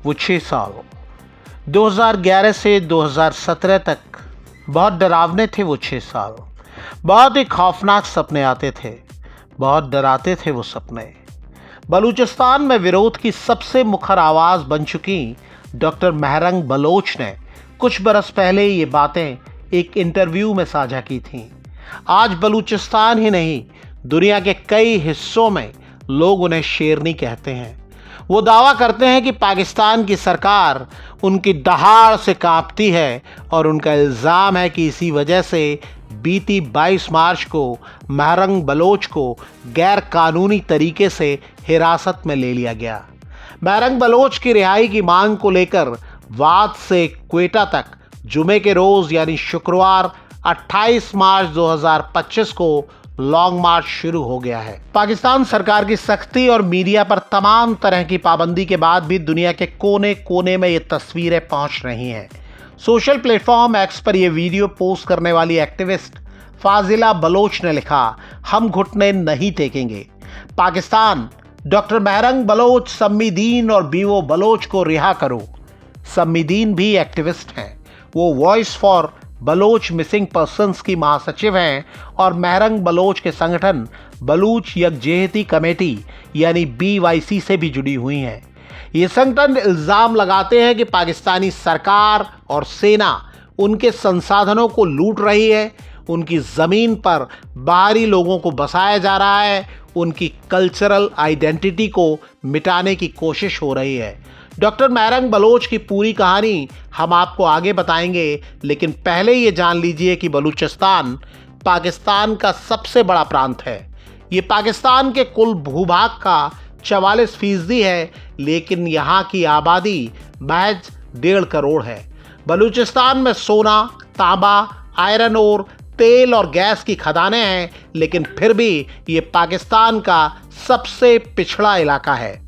वो 6 साल 2011 से 2017 तक बहुत डरावने थे। वो 6 साल बहुत ही खौफनाक सपने आते थे, बहुत डराते थे वो सपने। बलूचिस्तान में विरोध की सबसे मुखर आवाज़ बन चुकी डॉक्टर महरंग बलोच ने कुछ बरस पहले ये बातें एक इंटरव्यू में साझा की थीं। आज बलूचिस्तान ही नहीं, दुनिया के कई हिस्सों में लोग उन्हें शेरनी कहते हैं। वो दावा करते हैं कि पाकिस्तान की सरकार उनकी दहाड़ से कांपती है और उनका इल्ज़ाम है कि इसी वजह से बीती 22 मार्च को महरंग बलोच को गैर कानूनी तरीके से हिरासत में ले लिया गया। महरंग बलोच की रिहाई की मांग को लेकर वाद से क्वेटा तक जुमे के रोज़ यानी शुक्रवार 28 मार्च 2025 को लॉन्ग मार्च शुरू हो गया है। पाकिस्तान सरकार की सख्ती और मीडिया पर तमाम तरह की पाबंदी के बाद भी दुनिया के कोने कोने में ये तस्वीरें पहुंच रही हैं। सोशल प्लेटफॉर्म एक्स पर यह वीडियो पोस्ट करने वाली एक्टिविस्ट फाजिला बलोच ने लिखा, हम घुटने नहीं टेकेंगे। पाकिस्तान, डॉक्टर महरंग बलोच, सम्मीदीन और बीवो बलोच को रिहा करो। सम्मीदीन भी एक्टिविस्ट हैं। वो voice for Baloch missing persons की महासचिव हैं और महरंग बलोच के संगठन बलूच यकजेहती कमेटी यानी BYC से भी जुड़ी हुई हैं। ये संगठन इल्ज़ाम लगाते हैं कि पाकिस्तानी सरकार और सेना उनके संसाधनों को लूट रही है, उनकी ज़मीन पर बाहरी लोगों को बसाया जा रहा है, उनकी कल्चरल आइडेंटिटी को मिटाने की कोशिश हो रही है। डॉक्टर महरंग बलोच की पूरी कहानी हम आपको आगे बताएंगे, लेकिन पहले ये जान लीजिए कि बलूचिस्तान पाकिस्तान का सबसे बड़ा प्रांत है। ये पाकिस्तान के कुल भूभाग का 44% है, लेकिन यहाँ की आबादी महज 1.5 करोड़ है। बलूचिस्तान में सोना, तांबा, आयरन ओर, तेल और गैस की खदानें हैं, लेकिन फिर भी ये पाकिस्तान का सबसे पिछड़ा इलाका है।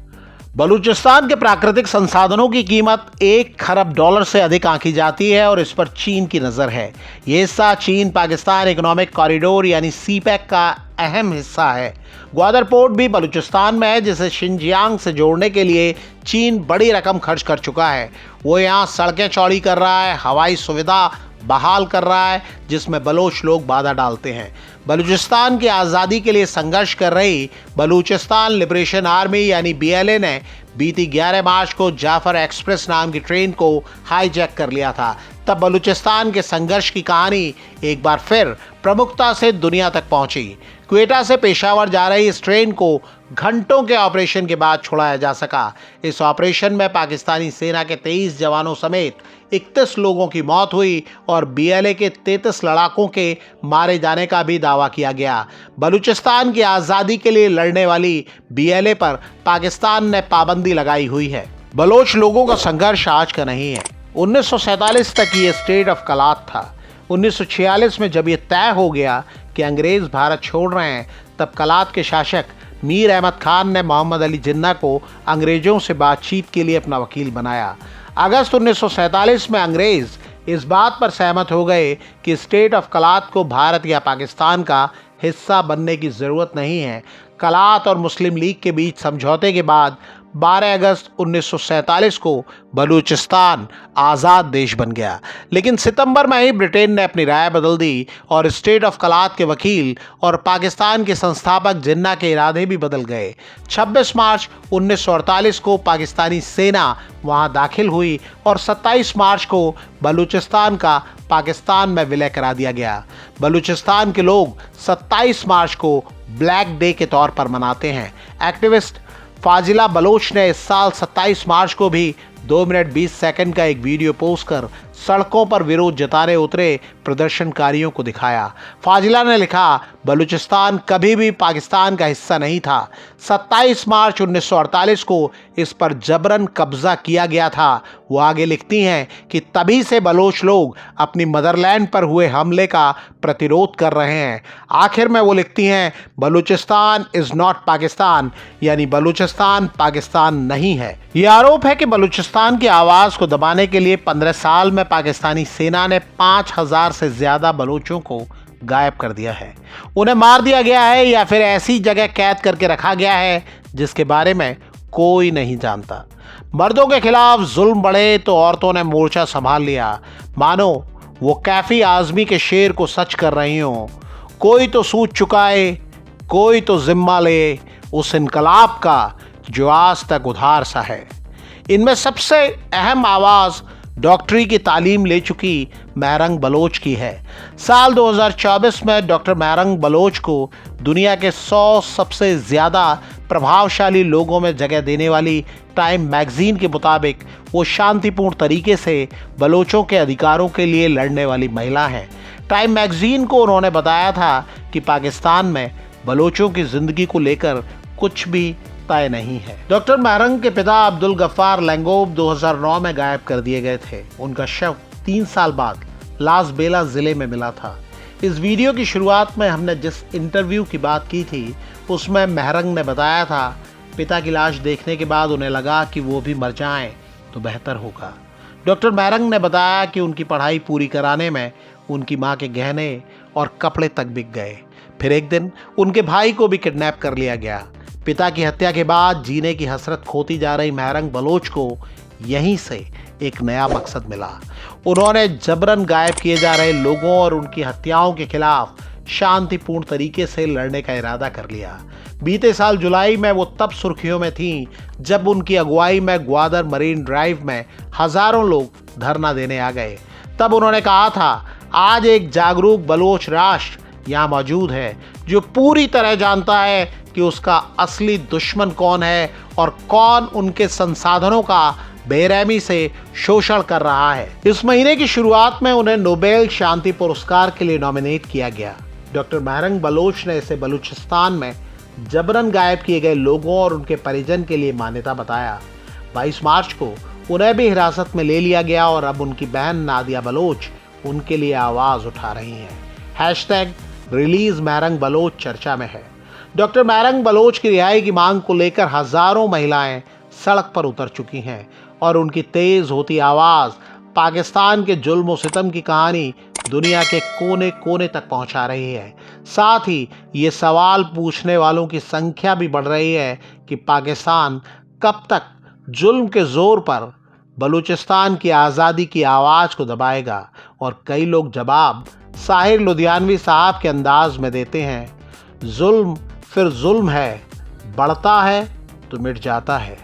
बलूचिस्तान के प्राकृतिक संसाधनों की कीमत $1 खरब से अधिक आंकी जाती है और इस पर चीन की नज़र है। ये हिस्सा चीन पाकिस्तान इकोनॉमिक कॉरिडोर यानी CPEC का अहम हिस्सा है। ग्वादर पोर्ट भी बलूचिस्तान में है, जिसे शिनजियांग से जोड़ने के लिए चीन बड़ी रकम खर्च कर चुका है। वो यहाँ सड़कें चौड़ी कर रहा है, हवाई सुविधा बहाल कर रहा है, जिसमें बलोच लोग बाधा डालते हैं। बलूचिस्तान की आज़ादी के लिए संघर्ष कर रही बलूचिस्तान लिबरेशन आर्मी यानी BLA ने बीती 11 मार्च को जाफर एक्सप्रेस नाम की ट्रेन को हाईजैक कर लिया था। तब बलूचिस्तान के संघर्ष की कहानी एक बार फिर प्रमुखता से दुनिया तक पहुंची। क्वेटा से पेशावर जा रही इस ट्रेन को घंटों के ऑपरेशन के बाद छुड़ाया जा सका। इस ऑपरेशन में पाकिस्तानी सेना के 23 जवानों समेत 31 लोगों की मौत हुई और BLA के 33 लड़ाकों के मारे जाने का भी दावा किया गया। बलूचिस्तान की आज़ादी के लिए लड़ने वाली BLA पर पाकिस्तान ने पाबंदी लगाई हुई है। बलोच लोगों का संघर्ष आज का नहीं है। 1947 तक ये स्टेट ऑफ कलात था। 1946 में जब ये तय हो गया कि अंग्रेज़ भारत छोड़ रहे हैं, तब कलात के शासक मीर अहमद खान ने मोहम्मद अली जिन्ना को अंग्रेज़ों से बातचीत के लिए अपना वकील बनाया। अगस्त 1947 में अंग्रेज़ इस बात पर सहमत हो गए कि स्टेट ऑफ कलात को भारत या पाकिस्तान का हिस्सा बनने की ज़रूरत नहीं है। कलात और मुस्लिम लीग के बीच समझौते के बाद 12 अगस्त 1947 को बलूचिस्तान आज़ाद देश बन गया। लेकिन सितंबर में ही ब्रिटेन ने अपनी राय बदल दी और स्टेट ऑफ कलात के वकील और पाकिस्तान के संस्थापक जिन्ना के इरादे भी बदल गए। 26 मार्च 1948 को पाकिस्तानी सेना वहां दाखिल हुई और 27 मार्च को बलूचिस्तान का पाकिस्तान में विलय करा दिया गया। बलूचिस्तान के लोग 27 मार्च को ब्लैक डे के तौर पर मनाते हैं। एक्टिविस्ट फाजिला बलोच ने इस साल 27 मार्च को भी 2 मिनट 20 सेकंड का एक वीडियो पोस्ट कर सड़कों पर विरोध जताने उतरे प्रदर्शनकारियों को दिखाया। फाजिला ने लिखा, बलूचिस्तान कभी भी पाकिस्तान का हिस्सा नहीं था। 27 मार्च 1948 को इस पर जबरन कब्जा किया गया था। वो आगे लिखती हैं कि तभी से बलोच लोग अपनी मदरलैंड पर हुए हमले का प्रतिरोध कर रहे हैं। आखिर में वो लिखती हैं, बलूचिस्तान इज़ नॉट पाकिस्तान, यानी बलूचिस्तान पाकिस्तान नहीं है। ये आरोप है कि बलूचिस्तान की आवाज़ को दबाने के लिए 15 साल में पाकिस्तानी सेना ने 5000 से ज़्यादा बलूचों को गायब कर दिया है। उन्हें मार दिया गया है या फिर ऐसी जगह कैद करके रखा गया है जिसके बारे में कोई नहीं जानता। मर्दों के खिलाफ जुल्म बढ़े तो औरतों ने मोर्चा संभाल लिया, मानो वो कैफी आजमी के शेर को सच कर रही हों। कोई तो सूद चुकाए, कोई तो जिम्मा ले उस इनकलाब का जो आज तक उधार सा है। इनमें सबसे अहम आवाज डॉक्टरी की तालीम ले चुकी महरंग बलोच की है। साल 2024 में डॉक्टर महरंग बलोच को दुनिया के 100 सबसे ज़्यादा प्रभावशाली लोगों में जगह देने वाली टाइम मैगजीन के मुताबिक वो शांतिपूर्ण तरीके से बलोचों के अधिकारों के लिए लड़ने वाली महिला हैं। टाइम मैगजीन को उन्होंने बताया था कि पाकिस्तान में बलोचों की ज़िंदगी को लेकर कुछ भी तय नहीं है। डॉक्टर महरंग के पिता अब्दुल गफ्फार लैंगोब 2009 में गायब कर दिए गए थे। उनका शव 3 साल बाद लास बेला जिले में मिला था। इस वीडियो की शुरुआत में हमने जिस इंटरव्यू की बात की थी उसमें महरंग ने बताया था पिता की लाश देखने के बाद उन्हें लगा कि वो भी मर जाएं तो बेहतर होगा। डॉक्टर महरंग ने बताया कि उनकी पढ़ाई पूरी कराने में उनकी मां के गहने और कपड़े तक बिक गए। फिर एक दिन उनके भाई को भी किडनैप कर लिया गया। पिता की हत्या के बाद जीने की हसरत खोती जा रही महरंग बलोच को यहीं से एक नया मकसद मिला। उन्होंने जबरन गायब किए जा रहे लोगों और उनकी हत्याओं के खिलाफ शांतिपूर्ण तरीके से लड़ने का इरादा कर लिया। बीते साल जुलाई में वो तब सुर्खियों में थीं जब उनकी अगुवाई में ग्वादर मरीन ड्राइव में हजारों लोग धरना देने आ गए। तब उन्होंने कहा था, आज एक जागरूक बलोच राष्ट्र यहाँ मौजूद है जो पूरी तरह जानता है कि उसका असली दुश्मन कौन है और कौन उनके संसाधनों का बेरहमी से शोषण कर रहा है। इस महीने की शुरुआत में उन्हें नोबेल शांति पुरस्कार के लिए नॉमिनेट किया गया। डॉक्टर महरंग बलोच ने इसे बलूचिस्तान में जबरन गायब किए गए लोगों और उनके परिजन के लिए मान्यता बताया। 22 मार्च को उन्हें भी हिरासत में ले लिया गया और अब उनकी बहन नादिया बलोच उनके लिए आवाज उठा रही हैं। हैशटैग रिलीज महरंग बलोच चर्चा में है। डॉक्टर महरंग बलोच की रिहाई की मांग को लेकर हजारों महिलाएं सड़क पर उतर चुकी हैं और उनकी तेज होती आवाज पाकिस्तान के जुल्म और सितम की कहानी दुनिया के कोने कोने तक पहुंचा रही है। साथ ही ये सवाल पूछने वालों की संख्या भी बढ़ रही है कि पाकिस्तान कब तक जुल्म के जोर पर बलूचिस्तान की आज़ादी की आवाज को दबाएगा। और कई लोग जवाब साहिर लुधियानवी साहब के अंदाज में देते हैं, जुल्म फिर जुल्म है, बढ़ता है तो मिट जाता है।